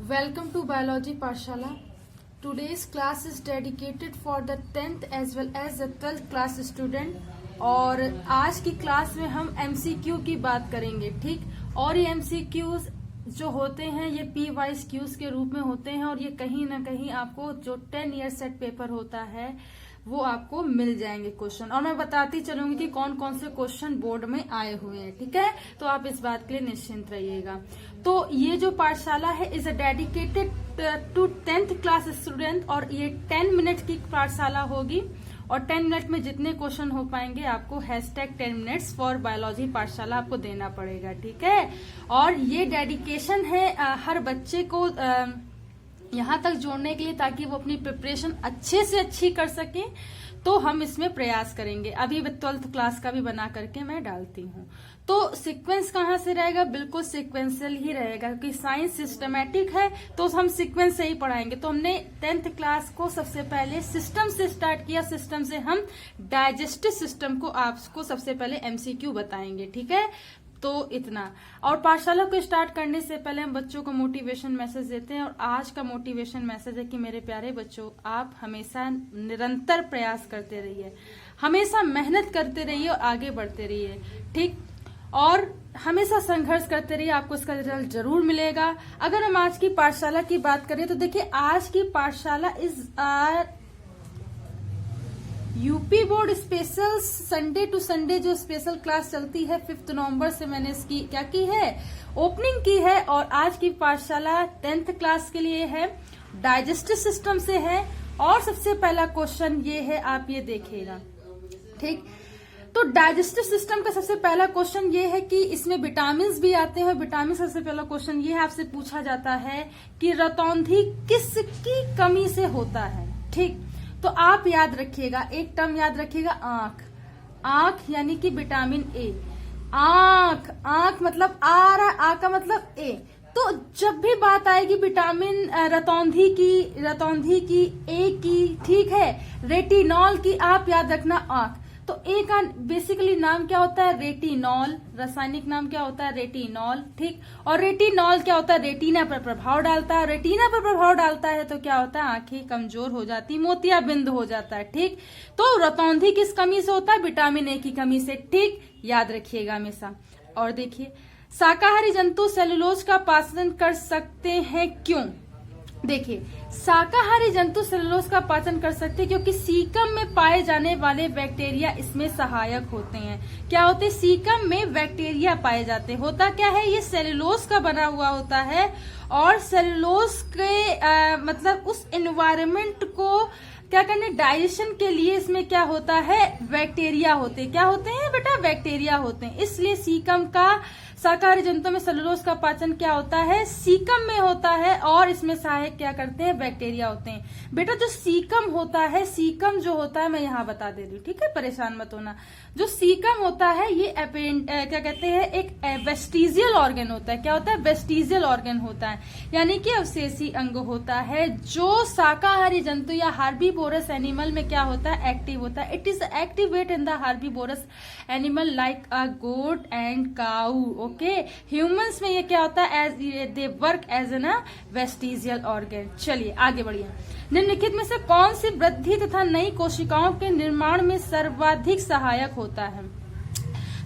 Welcome to Biology Pathshala. Today's class is dedicated for the 10th as well as the 12th class student. और आज की class में हम MCQ की बात करेंगे, ठीक। और ये MCQs जो होते हैं ये P वाइज क्यूज के रूप में होते हैं और ये कहीं ना कहीं आपको जो 10 ईयर सेट पेपर होता है वो आपको मिल जाएंगे क्वेश्चन। और मैं बताती चलूंगी कि कौन कौन से क्वेश्चन बोर्ड में आए हुए हैं, ठीक है। तो आप इस बात के लिए निश्चिंत रहिएगा। तो ये जो पाठशाला है is dedicated to 10th class student और ये 10 मिनट की पाठशाला होगी और 10 मिनट में जितने क्वेश्चन हो पाएंगे आपको #10 मिनट्स फॉर बायोलॉजी पाठशाला आपको देना पड़ेगा, ठीक है। और ये डेडिकेशन है हर बच्चे को यहाँ तक जोड़ने के लिए ताकि वो अपनी प्रिपरेशन अच्छे से अच्छी कर सके। तो हम इसमें प्रयास करेंगे। अभी 12th क्लास का भी बना करके मैं डालती हूँ। तो सीक्वेंस कहाँ से रहेगा? बिल्कुल सीक्वेंशियल ही रहेगा क्योंकि साइंस सिस्टमैटिक है तो हम सीक्वेंस से ही पढ़ाएंगे। तो हमने 10th क्लास को सबसे पहले सिस्टम से स्टार्ट किया। सिस्टम से हम डाइजेस्टिव सिस्टम को आपको सबसे पहले MCQ बताएंगे, ठीक है। तो इतना। और पाठशाला को स्टार्ट करने से पहले हम बच्चों को मोटिवेशन मैसेज देते हैं और आज का मोटिवेशन मैसेज है कि मेरे प्यारे बच्चों, आप हमेशा निरंतर प्रयास करते रहिए, हमेशा मेहनत करते रहिए और आगे बढ़ते रहिए, ठीक। और हमेशा संघर्ष करते रहिए, आपको इसका रिजल्ट जरूर मिलेगा। अगर हम आज की पाठशाला की बात करें तो देखिए आज की पाठशाला is UP board special Sunday to Sunday जो स्पेशल क्लास चलती है 5 नवंबर से मैंने इसकी क्या की है, ओपनिंग की है। और आज की पाठशाला 10th क्लास के लिए है, डाइजेस्टिव सिस्टम से है। और सबसे पहला क्वेश्चन ये है, आप ये देखिएगा, ठीक। तो डाइजेस्टिव सिस्टम का सबसे पहला क्वेश्चन ये है कि इसमें विटामिन भी आते हैं। विटामिन सबसे पहला क्वेश्चन ये है, आपसे पूछा जाता है कि रतौंधी किसकी कमी से होता है, ठीक। तो आप याद रखिएगा, एक टर्म याद रखिएगा, आंख। आंख यानी कि विटामिन ए। आंख, आंख मतलब आ रहा, आ का मतलब ए। तो जब भी बात आएगी विटामिन रतौंधी की, ए की, ठीक है, रेटिनॉल की, आप याद रखना आंख। तो ए का बेसिकली नाम क्या होता है? रेटिनॉल। रासायनिक नाम क्या होता है? रेटिनॉल, ठीक। और रेटिनॉल क्या होता है? रेटिना पर प्रभाव डालता है। रेटिना पर प्रभाव डालता है तो क्या होता है? आंखें कमजोर हो जाती, मोतियाबिंद हो जाता है, ठीक। तो रतौंधी किस कमी से होता है? विटामिन ए की कमी से, ठीक। याद रखिएगा हमेशा। और देखिए, शाकाहारी जंतु सेलुलोज का पाचन कर सकते हैं, क्यों? देखिए, शाकाहारी जंतु सेलुलोज का पाचन कर सकते हैं क्योंकि सीकम में पाए जाने वाले बैक्टीरिया इसमें सहायक होते हैं। क्या होते हैं? सीकम में बैक्टीरिया पाए जाते हैं। होता क्या है? ये सेलुलोज का बना हुआ होता है और सेलुलोज के मतलब उस एनवायरनमेंट को क्या करने, डाइजेशन के लिए इसमें क्या होता है? बैक्टीरिया होते हैं। क्या होते हैं बेटा? बैक्टीरिया होते हैं। इसलिए सीकम का, शाकाहारी जंतु में सेलुलोज का पाचन क्या होता है? सीकम में होता है और इसमें सहायक क्या करते हैं? बैक्टीरिया होते हैं। बेटा जो सीकम होता है, सीकम जो होता है मैं यहाँ बता दे रही हूँ, ठीक है, परेशान मत होना। जो सीकम होता है ये क्या कहते हैं, एक वेस्टिजियल ऑर्गन होता है। क्या होता है? वेस्टिजियल ऑर्गन होता है, यानी कि अवशेषी अंग होता है जो शाकाहारी जंतु या हार्बीवोरस एनिमल में क्या होता है? एक्टिव होता है। It is activate in the herbivorous animal like a goat and cow, okay. Humans में ये क्या होता है? They work as an vestigial organ. चलिए आगे बढ़िए। निम्नलिखित में से कौन सी वृद्धि तथा नई कोशिकाओं के निर्माण में सर्वाधिक सहायक होता है?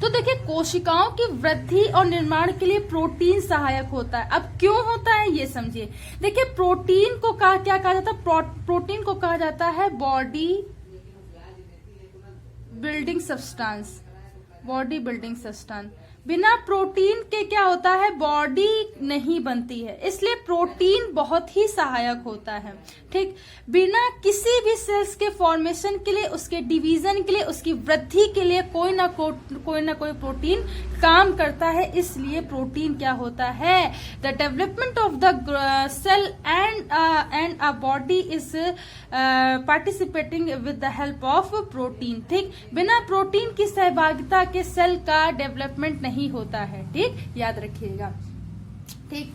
तो देखिए, कोशिकाओं की वृद्धि और निर्माण के लिए प्रोटीन सहायक होता है। अब क्यों होता है ये समझिए। देखिए, प्रोटीन को क्या कहा जाता है? प्रोटीन को कहा जाता है body building substance. Body building substance. बिना प्रोटीन के क्या होता है? बॉडी नहीं बनती है, इसलिए प्रोटीन बहुत ही सहायक होता है, ठीक। बिना किसी भी सेल्स के फॉर्मेशन के लिए, उसके डिवीजन के लिए, उसकी वृद्धि के लिए कोई ना कोई प्रोटीन काम करता है। इसलिए प्रोटीन क्या होता है? The development of the cell and a body is participating with the help of protein, ठीक। बिना प्रोटीन की सहभागिता के सेल का डेवलपमेंट नहीं होता है, ठीक। याद रखिएगा, ठीक।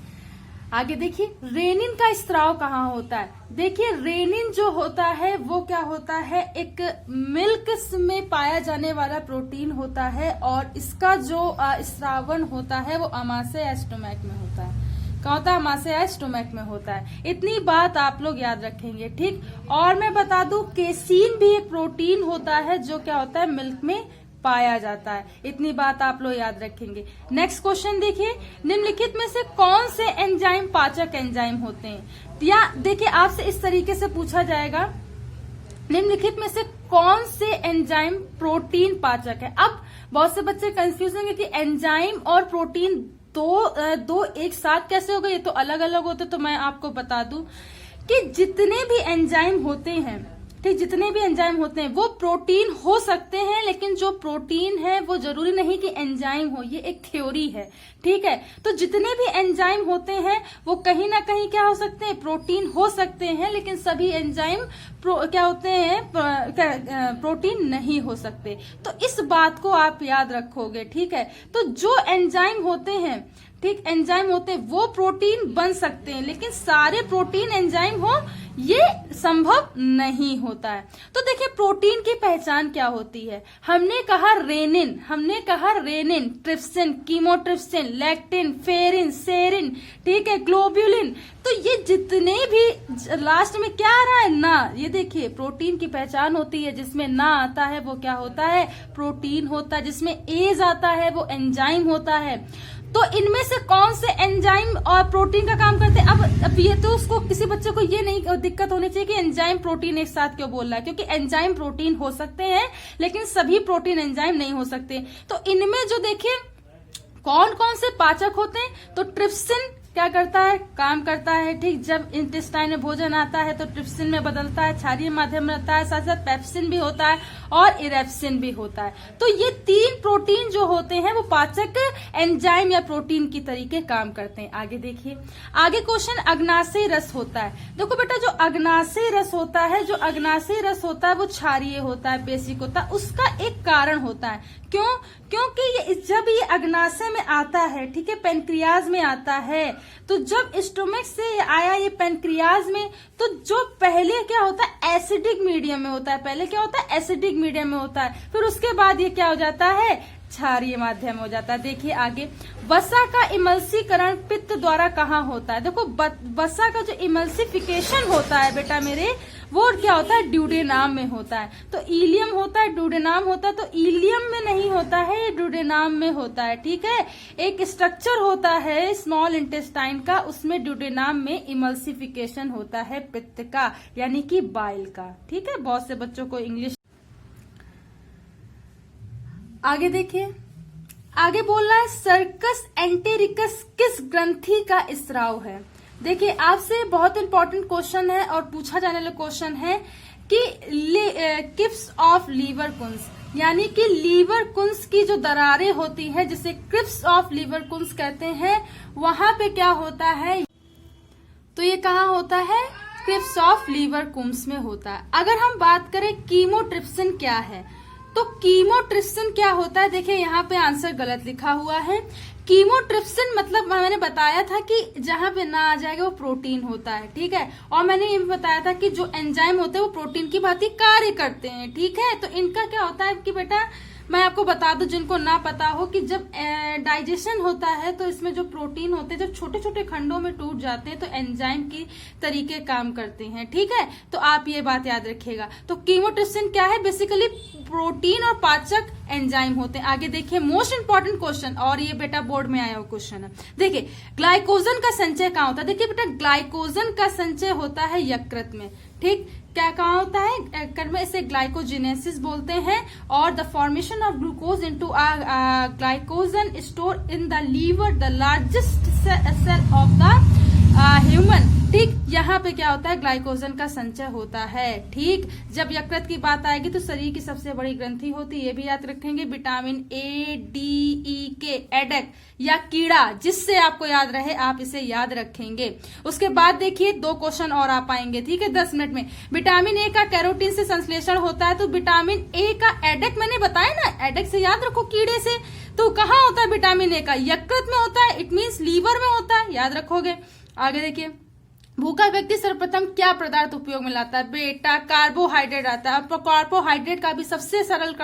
आगे देखिए, रेनिन का स्त्राव कहाँ होता है? देखिए, रेनिन जो होता है वो क्या होता है? एक मिल्क में पाया जाने वाला प्रोटीन होता है और इसका जो स्रावन होता है वो आमाशय या स्टोमैक में होता है। कहाँ होता है, आमाशय स्टोमक में होता है। इतनी बात आप लोग याद रखेंगे, ठीक। और मैं बता दूं केसीन भी एक प्रोटीन होता है जो क्या होता है, मिल्क में पाया जाता है। इतनी बात आप लोग याद रखेंगे। नेक्स्ट क्वेश्चन देखिए, निम्नलिखित में से कौन से एंजाइम पाचक एंजाइम होते हैं, या देखिए आपसे इस तरीके से पूछा जाएगा, निम्नलिखित में से कौन से एंजाइम प्रोटीन पाचक है। अब बहुत से बच्चे कंफ्यूज होंगे कि एंजाइम और प्रोटीन दो एक साथ कैसे हो गए, ये तो अलग अलग होते। तो मैं आपको बता दूं कि जितने भी एंजाइम होते हैं, ठीक, जितने भी एंजाइम होते हैं वो प्रोटीन हो सकते हैं, लेकिन जो प्रोटीन है वो जरूरी नहीं कि एंजाइम हो, ये एक थ्योरी है, ठीक है। तो जितने भी एंजाइम होते हैं वो कहीं ना कहीं क्या हो सकते हैं, प्रोटीन हो सकते हैं, लेकिन सभी एंजाइम क्या होते हैं, प्रोटीन नहीं हो सकते। तो इस बात को आप याद रखोगे, ठीक है। तो जो एंजाइम होते हैं, ठीक, एंजाइम होते हैं वो प्रोटीन बन सकते हैं, लेकिन सारे प्रोटीन एंजाइम हो ये संभव नहीं होता है। तो देखिए प्रोटीन की पहचान क्या होती है, हमने कहा renin, trypsin, chymotrypsin, lactin, ferrin, serin, ठीक है, ग्लोब्यूलिन। तो ये जितने भी लास्ट में क्या आ रहा है, ना, ये देखिए प्रोटीन की पहचान होती है, जिसमें ना आता है वो क्या होता है, प्रोटीन होता है, जिसमें एज आता है वो एंजाइम होता है। तो इनमें से कौन से एंजाइम और प्रोटीन का काम करते हैं। अब ये तो उसको किसी बच्चे को ये नहीं दिक्कत होनी चाहिए कि एंजाइम प्रोटीन एक साथ क्यों बोल रहा है, क्योंकि एंजाइम प्रोटीन हो सकते हैं लेकिन सभी प्रोटीन एंजाइम नहीं हो सकते। तो इनमें जो देखिए कौन कौन से पाचक होते हैं, तो ट्रिप्सिन क्या करता है, काम करता है, ठीक। जब इंटेस्टाइन में भोजन आता है तो ट्रिप्सिन में बदलता है, क्षारीय माध्यम में रहता है, साथ साथ पेप्सिन भी होता है और इरेप्सिन भी होता है। तो ये 3 प्रोटीन जो होते हैं वो पाचक एंजाइम या प्रोटीन की तरीके काम करते हैं। आगे देखिए, आगे क्वेश्चन, अग्नाशयी रस होता है। देखो बेटा जो अग्नाशयी रस होता है, वो क्षारीय होता है, बेसिक होता है। उसका एक कारण होता है, क्योंकि ये जब ये अग्नाशय में आता है, ठीक है, पेनक्रियाज में आता है, तो जब स्टोमक से आया ये पेनक्रियाज में, तो जो पहले क्या होता है, एसिडिक मीडियम में होता है, फिर उसके बाद ये क्या हो जाता है, क्षारीय माध्यम हो जाता है। देखिए आगे, वसा का इमल्सीकरण पित्त द्वारा कहाँ होता है। देखो वसा का जो इमल्सिफिकेशन होता है बेटा मेरे, वो क्या होता है, ड्यूडेनाम में होता है। तो इलियम होता है, ड्यूडेनाम होता है, तो इलियम में नहीं होता है, ये ड्यूडेनाम में होता है, ठीक है। एक स्ट्रक्चर होता है स्मॉल इंटेस्टाइन का, उसमें ड्यूडेनाम में इमल्सिफिकेशन होता है पित्त का, यानी कि बाइल का, ठीक है। बहुत से बच्चों को इंग्लिश। आगे देखिए, आगे बोल रहा है सर्कस एंटेरिकस किस ग्रंथि का स्राव है। देखिए आपसे बहुत इंपॉर्टेंट क्वेश्चन है और पूछा जाने वाला क्वेश्चन है कि क्रिप्स ऑफ लीवर कुंस, यानी कि लीवर कुंस की जो दरारें होती है जिसे क्रिप्स ऑफ लीवर कुंस कहते हैं, वहां पे क्या होता है, तो ये कहाँ होता है, क्रिप्स ऑफ लीवर कुंस में होता है। अगर हम बात करें कीमोट्रिप्सिन क्या है, तो कीमोट्रिप्सिन क्या होता है, देखिए यहाँ पे आंसर गलत लिखा हुआ है। कीमोट्रिप्सिन मतलब मैंने बताया था कि जहां पे ना आ जाएगा वो प्रोटीन होता है, ठीक है। और मैंने ये भी बताया था कि जो एंजाइम होते हैं वो प्रोटीन की भांति कार्य करते हैं, ठीक है। तो इनका क्या होता है कि बेटा मैं आपको बता दूं जिनको ना पता हो कि जब डाइजेशन होता है तो इसमें जो प्रोटीन होते हैं जब छोटे छोटे खंडों में टूट जाते हैं तो एंजाइम की तरीके काम करते हैं, ठीक है। तो आप ये बात याद रखिएगा। तो कीमोट्रिप्सिन क्या है, बेसिकली प्रोटीन और पाचक एंजाइम होते हैं। आगे देखिए मोस्ट इंपॉर्टेंट क्वेश्चन, और ये बेटा बोर्ड में आया हुआ क्वेश्चन है। देखिए ग्लाइकोजन का संचय कहाँ होता है, देखिए बेटा ग्लाइकोजन का संचय होता है यकृत में, ठीक। क्या कहाँ होता है, यकृत में, इसे ग्लाइकोजेनेसिस बोलते हैं। और the formation of glucose into glycogen store in the liver, the largest cell of the human, ठीक। यहाँ पे क्या होता है, ग्लाइकोजन का संचय होता है, ठीक। जब यकृत की बात आएगी तो शरीर की सबसे बड़ी ग्रंथि होती है, ये भी याद रखेंगे। विटामिन ए, डी, ई के, एडेक या कीड़ा, जिससे आपको याद रहे आप इसे याद रखेंगे। उसके बाद देखिए 2 क्वेश्चन और आ पाएंगे, ठीक है, 10 मिनट में। विटामिन ए का कैरोटीन से संश्लेषण होता है, तो विटामिन ए का एडेक मैंने बताया ना, एडेक से याद रखो, कीड़े से। तो कहाँ होता है विटामिन ए का, यकृत में होता है, इट मीन्स लीवर में होता है, याद रखोगे। आगे देखिए भूखा व्यक्ति सर्वप्रथम क्या पदार्थ उपयोग में लाता है? बेटा, कार्बोहाइड्रेट आता है। कार्बोहाइड्रेट का भी सबसे सरल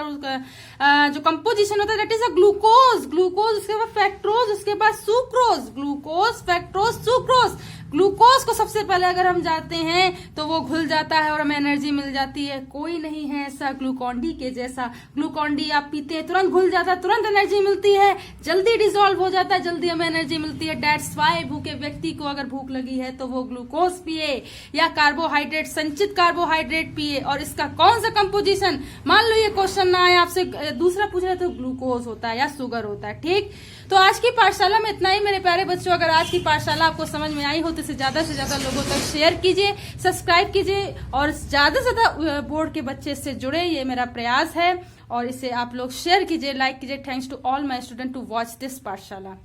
जो कंपोजिशन होता है that is a glucose. Glucose, उसके बाद फैक्ट्रोज, उसके बाद sucrose. Glucose, fructose, sucrose. Glucose को सबसे पहले अगर हम जाते हैं तो वो घुल जाता है और हमें एनर्जी मिल जाती है। कोई नहीं है ऐसा ग्लूकॉन-डी के जैसा। ग्लूकॉन-डी आप पीते हैं तुरंत घुल जाता है, तुरंत एनर्जी मिलती है, जल्दी डिसॉल्व हो जाता है, जल्दी हमें एनर्जी मिलती है। दैट्स व्हाई भूखे व्यक्ति को अगर भूख लगी है तो वो ग्लूकोज पिए या कार्बोहाइड्रेट, संचित कार्बोहाइड्रेट पिए। और इसका कौन सा कंपोजिशन, मान लो ये क्वेश्चन ना आए आपसे, दूसरा पूछ रहे तो ग्लूकोज होता है या शुगर होता है। ठीक, तो आज की पाठशाला में इतना ही मेरे प्यारे बच्चों। अगर आज की पाठशाला आपको समझ में आई हो तो इसे ज्यादा से ज्यादा लोगों तक शेयर कीजिए, सब्सक्राइब कीजिए और ज्यादा से ज्यादा बोर्ड के बच्चे इससे जुड़े, ये मेरा प्रयास है। और इसे आप लोग शेयर कीजिए, लाइक कीजिए। Thanks to all my student to watch this पाठशाला।